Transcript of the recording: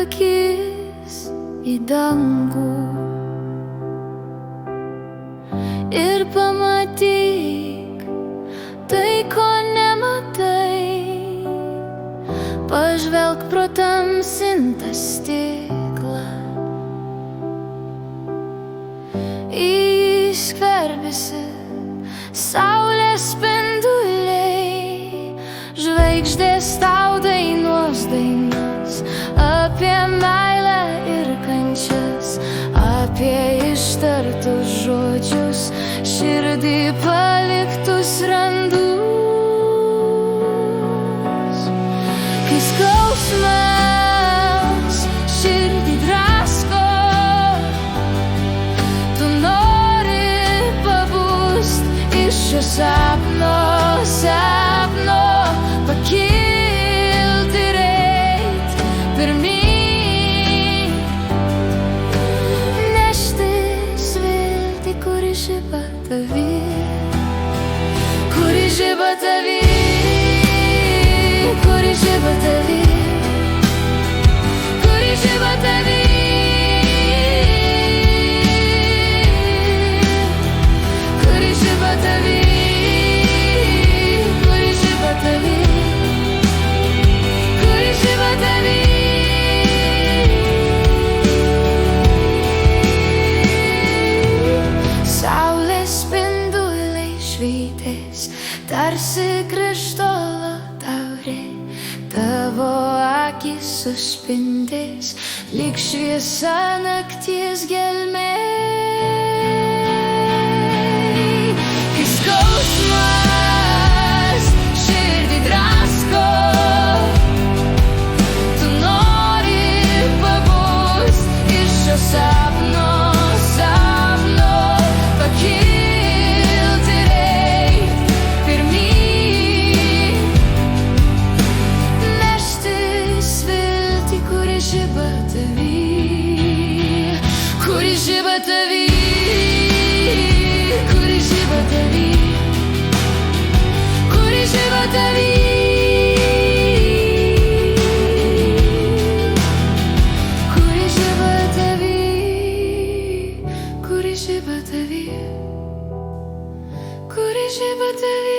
akis į dangų ir pamatyk tai, ko nematai. Pažvelk pro tamsintą stiklą, į jį skverbėsi saulės spinduliai, žvaigždės tau dainuos dainas apie meilę ir kančias, apie ištartus žodžius, širdį paliktus randus. Kai skausmas širdį drasko, tu nori pabust iš šio sapno, pakilti reit pirmyn, neštis viltį, kuri žiba tavy, kuri žiba tavy, kuri žiba tavy, kuri žiba tavy, kuri žiba tavy, kuri žiba tavy, kuri žiba tavy. Saulės spinduliai švytės tarsi krištolo taurė, tavo akys suspindės lyg šviesa nakties gelmė. Kai skausmas širdį drasko, tu nori pabust iš šio sapno, pakilti reit pirmyn, neštis viltį, kuri žiba tavy, kuri žiba tavy, kuri žiba tavy, kuri žiba tavy, kuri žiba tavy, kuri žiba tavy, kuri žiba tavy.